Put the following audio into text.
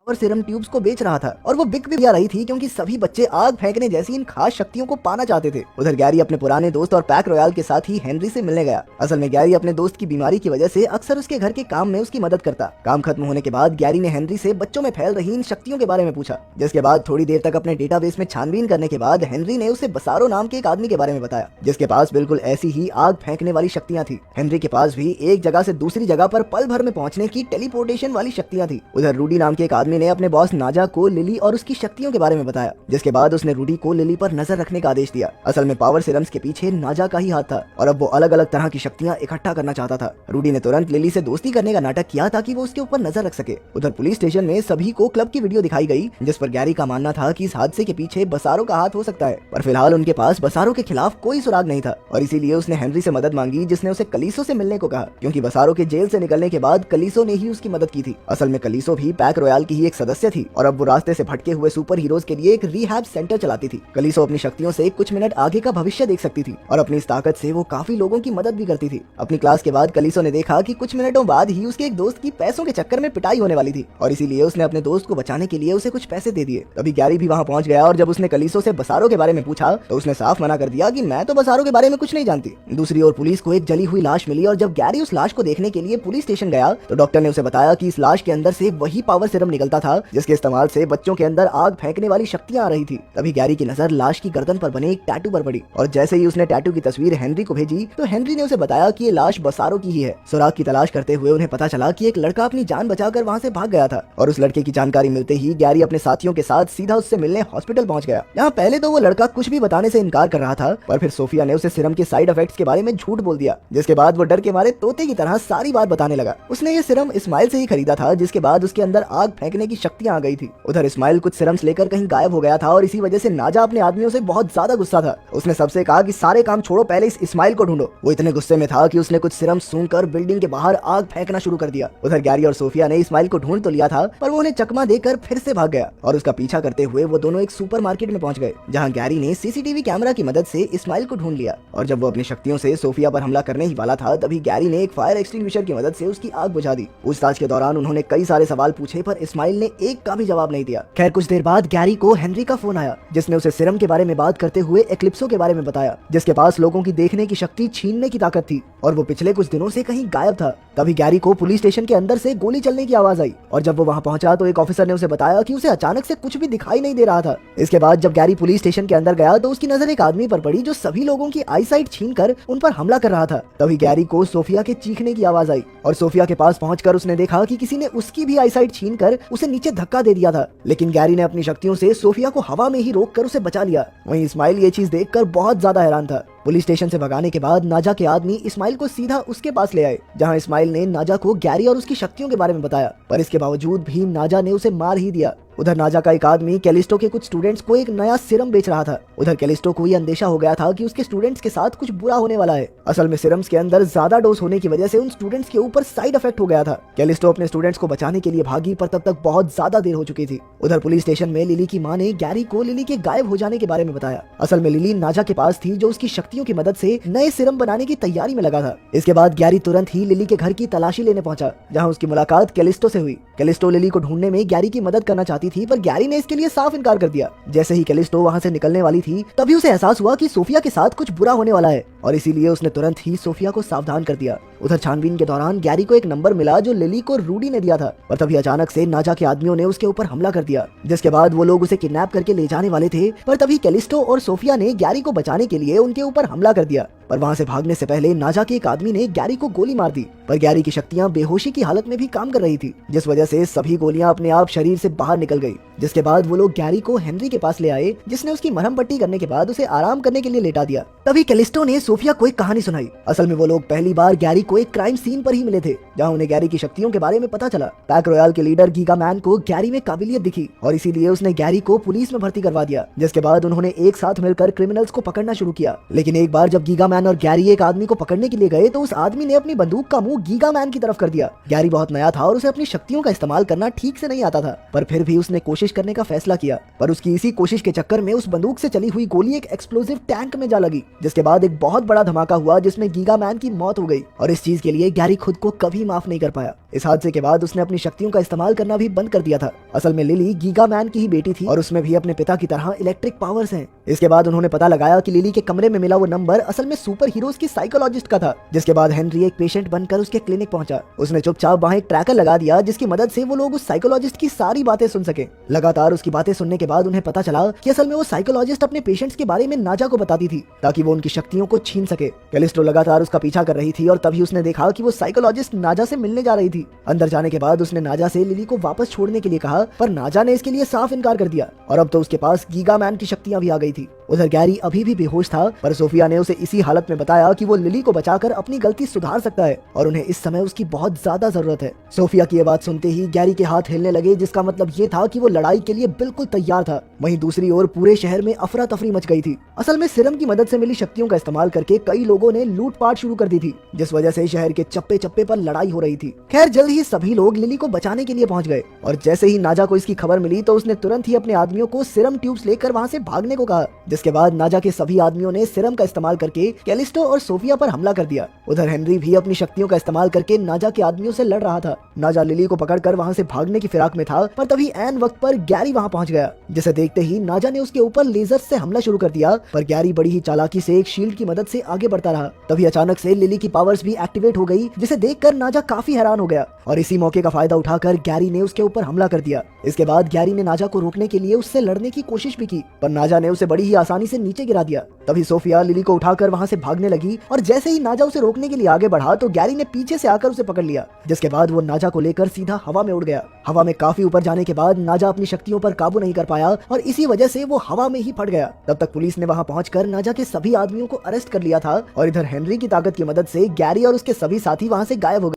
और serum tubes को बेच रहा था और वो बिक भी रही थी क्योंकि सभी बच्चे आग फेंकने जैसी इन खास शक्तियों को पाना चाहते थे। उधर गैरी अपने पुराने दोस्त और पैक रॉयल के साथ ही हेनरी से मिलने गया। असल में गैरी अपने दोस्त की बीमारी की वजह से अक्सर उसके घर के काम में उसकी मदद करता। काम खत्म होने के बाद गैरी ने हेनरी से बच्चों में फैल रही इन शक्तियों के बारे में पूछा, जिसके बाद थोड़ी देर तक अपने डेटाबेस में छानबीन करने के बाद हेनरी ने उसे बसारो नाम के एक आदमी के बारे में बताया, जिसके पास बिल्कुल ऐसी ही आग फेंकने वाली शक्तियां थी। हेनरी के पास भी एक जगह से दूसरी जगह पर पल भर में पहुंचने की टेलीपोर्टेशन वाली शक्तियां थी। उधर रूडी नाम के एक आदमी ने अपने बॉस नाजा को लिली और उसकी शक्तियों के बारे में बताया, जिसके बाद उसने रूडी को लिली पर नजर रखने का आदेश दिया। असल में पावर सीरम्स के पीछे नाजा का ही हाथ था और अब वो अलग अलग तरह की शक्तियां इकट्ठा करना चाहता था। रूडी ने तुरंत लिली से दोस्ती करने का नाटक किया ताकि वो उसके ऊपर नजर रख सके। उधर पुलिस स्टेशन में सभी को क्लब की वीडियो दिखाई गई, जिस पर गैरी का मानना था कि इस हादसे के पीछे बसारो का हाथ हो सकता है, पर फिलहाल उनके पास बसारो के खिलाफ कोई सुराग नहीं था और इसीलिए उसने हेनरी से मदद मांगी, जिसने उसे कलीसो से मिलने को कहा, क्योंकि बसारो के जेल से निकलने के बाद कलीसो ने ही उसकी मदद की थी। असल में कलीसो भी पैक रॉयल की ही एक सदस्य थी और अब वो रास्ते से भटके हुए सुपर हीरोज के लिए एक रिहैब सेंटर चलाती थी। कलीसो अपनी शक्तियों से कुछ मिनट आगे का भविष्य देख सकती थी और अपनी इस ताकत से वो काफी लोगों की मदद भी करती थी। अपनी क्लास के बाद कलीसो ने देखा कि कुछ मिनटों बाद ही उसके एक दोस्त की पैसों के चक्कर में पिटाई होने वाली थी और इसीलिए उसने अपने दोस्त को बचाने के लिए उसे कुछ पैसे दे दिए। तभी गैरी भी वहाँ पहुंच गया और जब उसने कलीसो से बसारो के बारे में पूछा तो उसने साफ मना कर दिया कि मैं तो बसारो के बारे में कुछ नहीं जानती। दूसरी ओर पुलिस को एक जली हुई लाश मिली और जब गैरी उस लाश को देखने के लिए पुलिस स्टेशन गया तो डॉक्टर ने उसे बताया कि इस लाश के अंदर से वही पावर सीरम निकलता था जिसके इस्तेमाल से बच्चों के अंदर आग फेंकने वाली शक्तियां आ रही थी। तभी गैरी की नजर लाश की गर्दन पर बने एक टैटू पर पड़ी और जैसे ही उसने टैटू की तस्वीर हेनरी को भेजी तो हेनरी ने उसे बताया कि ये लाश बसारो की ही है। सुराग की तलाश करते हुए उन्हें पता चला कि एक लड़का अपनी जान बचाकर वहां से भाग गया था और उस लड़के की जानकारी मिलते ही गैरी अपने साथियों के साथ सीधा उससे मिलने हॉस्पिटल पहुंच गया। यहाँ पहले तो वो लड़का कुछ भी बताने से इनकार कर रहा था, पर फिर सोफिया ने उसे सीरम के साइड इफेक्ट्स के बारे में झूठ बोल दिया, जिसके बाद वो डर के मारे तोते की तरह सारी बात बताने लगा। उसने ये सीरम इस्माइल से ही खरीदा था, जिसके बाद उसके अंदर आग फेंकने की शक्तियां आ गई थी। उधर इस्माइल कुछ सीरम्स लेकर कहीं गायब हो गया था और इसी वजह से नाजा अपने आदमियों से बहुत ज्यादा गुस्सा था। उसने सबसे कहा कि सारे काम छोड़ो, पहले इस इस्माइल को ढूंढो। वो इतने गुस्से में था कि उसने कुछ सीरम सूंघकर बिल्डिंग के बाहर आग फेंकना शुरू कर दिया। उधर गैरी और सोफिया ने इस्माइल को ढूंढ तो लिया था, पर वो उन्हें चकमा देकर फिर से भाग गया और उसका पीछा करते हुए वो दोनों एक सुपरमार्केट में पहुंच गए, जहां गैरी ने सीसीटीवी कैमरा की मदद से इस्माइल को ढूंढ लिया। और जब वो अपनी शक्तियों से सोफिया पर हमला करने ही वाला था तभी गैरी ने एक फायर एक्सटिंग्विशर की मदद से उसकी आग बुझा दी। पूछताछ के दौरान उन्होंने कई सारे सवाल पूछे, पर इस्माइल ने एक का भी जवाब नहीं दिया। खैर कुछ देर बाद गैरी को हेनरी का फोन आया, जिसने उसे सीरम के बारे में बात करते हुए एक्लिप्सो के बारे में बताया, जिसके पास लोगों की देखने की शक्ति छीनने की ताकत थी और वो पिछले कुछ दिनों से कहीं गायब था। तभी गैरी को पुलिस स्टेशन के अंदर से गोली चलने की आवाज आई और जब वो वहां पहुंचा तो एक ऑफिसर ने उसे बताया कि उसे अचानक से कुछ भी दिखाई नहीं दे रहा था। इसके बाद जब गैरी पुलिस स्टेशन के अंदर गया तो उसकी नजर एक आदमी पर पड़ी जो सभी लोगों की आईसाइट छीनकर उन पर हमला कर रहा था। तभी गैरी को सोफिया के चीखने की आवाज आई और सोफिया के पास पहुंचकर उसने देखा कि किसी ने उसकी भी आईसाइट छीनकर उसे नीचे धक्का दे दिया था, लेकिन गैरी ने अपनी शक्तियों से सोफिया को हवा में ही रोककर उसे बचा लिया। वहीं इस्माइल ये चीज देखकर बहुत ज्यादा हैरान था। पुलिस स्टेशन से भगाने के बाद नाजा के आदमी इस्माइल को सीधा उसके पास ले आए, जहां इस्माइल ने नाजा को गैरी और उसकी शक्तियों के बारे में बताया, पर इसके बावजूद भी नाजा ने उसे मार ही दिया। उधर नाजा का एक आदमी कैलिस्टो के कुछ स्टूडेंट्स को एक नया सीरम बेच रहा था। उधर कैलिस्टो को यह अंदेशा हो गया था कि उसके स्टूडेंट्स के साथ कुछ बुरा होने वाला है। असल में सीरम्स के अंदर ज्यादा डोज होने की वजह से उन स्टूडेंट्स के ऊपर साइड इफेक्ट हो गया था। कैलिस्टो अपने स्टूडेंट्स को बचाने के लिए भागी, पर तब तक बहुत ज्यादा देर हो चुकी थी। उधर पुलिस स्टेशन में लिली की मां ने गैरी को लिली के गायब हो जाने के बारे में बताया। असल में लिली नाजा के पास थी, जो उसकी शक्तियों की मदद से नए सीरम बनाने की तैयारी में लगा था। इसके बाद गैरी तुरंत ही लिली के घर की तलाशी लेने पहुंचा, जहां उसकी मुलाकात कैलिस्टो से हुई। कैलिस्टो लिली को ढूंढने में गैरी की मदद करना चाहती थी, पर गैरी ने इसके लिए साफ इनकार कर दिया। जैसे ही कैलिस्टो वहां से निकलने वाली थी तभी उसे एहसास हुआ कि सोफिया के साथ कुछ बुरा होने वाला है और इसीलिए उसने तुरंत ही सोफिया को सावधान कर दिया। उधर छानबीन के दौरान गैरी को एक नंबर मिला जो लिली को रूडी ने दिया था, पर तभी अचानक से नाजा के आदमियों ने उसके ऊपर हमला कर दिया, जिसके बाद वो लोग उसे किडनैप करके ले जाने वाले थे। पर तभी कैलिस्टो और सोफिया ने गैरी को बचाने के लिए उनके ऊपर हमला कर दिया, पर वहां से भागने से पहले नाजा के एक आदमी ने गैरी को गोली मार दी। पर गैरी की शक्तियां बेहोशी की हालत में भी काम कर रही थी, जिस वजह से सभी गोलियां अपने आप शरीर से बाहर निकल गई। जिसके बाद वो लोग गैरी को हेनरी के पास ले आए, जिसने उसकी मरहम पट्टी करने के बाद उसे आराम करने के लिए लेटा दिया। तभी कैलिस्टो ने सोफिया को एक कहानी सुनाई। असल में वो लोग पहली बार गैरी को एक क्राइम सीन पर ही मिले थे, जहां उन्हें गैरी की शक्तियों के बारे में पता चला। पैक रॉयल के लीडर गीगा मैन को गैरी में काबिलियत दिखी और इसीलिए उसने गैरी को पुलिस में भर्ती करवा दिया, जिसके बाद उन्होंने एक साथ मिलकर क्रिमिनल्स को पकड़ना शुरू किया। लेकिन एक बार जब गीगा मैन और गैरी एक आदमी को पकड़ने के लिए गए तो उस आदमी ने अपनी बंदूक का मुंह गीगा मैन की तरफ कर दिया। गैरी बहुत नया था और उसे अपनी शक्तियों का इस्तेमाल करना ठीक से नहीं आता था, पर फिर भी उसने कोशिश करने का फैसला किया। पर उसकी इसी कोशिश के चक्कर में उस बंदूक से चली हुई गोली एक एक्सप्लोसिव टैंक में जा लगी, जिसके बाद एक बहुत बड़ा धमाका हुआ जिसमें गीगा मैन की मौत हो गई और इस चीज के लिए गैरी खुद को कभी माफ नहीं कर पाया। इस हादसे के बाद उसने अपनी शक्तियों का इस्तेमाल करना भी बंद कर दिया था। असल में लिली गीगा मैन की ही बेटी थी और उसमें भी अपने पिता की तरह इलेक्ट्रिक पावर्स हैं। इसके बाद उन्होंने पता लगाया कि लिली के कमरे में मिला वो नंबर असल में सुपर हीरोज की साइकोलॉजिस्ट का था। जिसके बाद हेनरी एक पेशेंट बनकर उसके क्लिनिक पहुंचा। उसने चुपचाप वहां एक ट्रैकर लगा दिया जिसकी मदद से वो लोग उस साइकोलॉजिस्ट की सारी बातें सुन सके। लगातार उसकी बातें सुनने के बाद उन्हें पता चला कि असल में वो साइकोलॉजिस्ट अपने पेशेंट्स के बारे में नाजा को बताती थी ताकि वो उनकी शक्तियों को छीन सके। कैलिस्टो लगातार उसका पीछा कर रही थी और तभी उसने देखा कि वो साइकोलॉजिस्ट नाजा से मिलने जा रही थी। अंदर जाने के बाद उसने नाजा से लिली को वापस छोड़ने के लिए कहा, पर नाजा ने इसके लिए साफ इनकार कर दिया और अब तो उसके पास गीगा मैन की शक्तियां भी आ गई थी। उधर गैरी अभी भी बेहोश था, पर सोफिया ने उसे इसी हालत में बताया कि वो लिली को बचाकर अपनी गलती सुधार सकता है और उन्हें इस समय उसकी बहुत ज्यादा जरूरत है। सोफिया की ये बात सुनते ही गैरी के हाथ हिलने लगे, जिसका मतलब ये था कि वो लड़ाई के लिए बिल्कुल तैयार था। वहीं दूसरी ओर पूरे शहर में अफरा तफरी मच गई थी। असल में सिरम की मदद से मिली शक्तियों का इस्तेमाल करके कई लोगों ने लूटपाट शुरू कर दी थी, जिस वजह से शहर के चप्पे चप्पे पर लड़ाई हो रही थी। खैर जल्द ही सभी लोग लिली को बचाने के लिए पहुंच गए और जैसे ही नाजा को इसकी खबर मिली तो उसने तुरंत ही अपने आदमियों को सिरम ट्यूब्स लेकर वहां से भागने को कहा। जिसके बाद नाजा के सभी आदमियों ने सिरम का इस्तेमाल करके कैलिस्टो और सोफिया पर हमला कर दिया। उधर हेनरी भी अपनी शक्तियों का इस्तेमाल करके नाजा के आदमियों से लड़ रहा था। नाजा लिली को पकड़कर वहां से भागने की फिराक में था, पर तभी ऐन वक्त पर गैरी वहां पहुंच गया। जिसे देखते ही नाजा ने उसके ऊपर लेजर से हमला शुरू कर दिया, पर गैरी बड़ी ही चालाकी से एक शील्ड की मदद से आगे बढ़ता रहा। तभी अचानक से लिली की पावर्स भी एक्टिवेट हो गई, जिसे देखकर नाजा काफी हैरान हो गया और इसी मौके का फायदा उठाकर गैरी ने उसके ऊपर हमला कर दिया। इसके बाद गैरी ने नाजा को रोकने के लिए उससे लड़ने की कोशिश भी की, पर नाजा ने उसे बड़ी ही आसानी से नीचे गिरा दिया। तभी सोफिया लिली को उठाकर वहां से भागने लगी और जैसे ही नाजा उसे रोकने के लिए आगे बढ़ा तो गैरी ने पीछे से आकर उसे पकड़ लिया। जिसके बाद वो नाजा को लेकर सीधा हवा में उड़ गया। हवा में काफी ऊपर जाने के बाद नाजा अपनी शक्तियों पर काबू नहीं कर पाया और इसी वजह से वो हवा में ही फट गया। तब तक पुलिस ने वहां पहुंचकर नाजा के सभी आदमियों को अरेस्ट कर लिया था और इधर हेनरी की ताकत की मदद से गैरी और उसके सभी साथी वहां से गायब हो गए।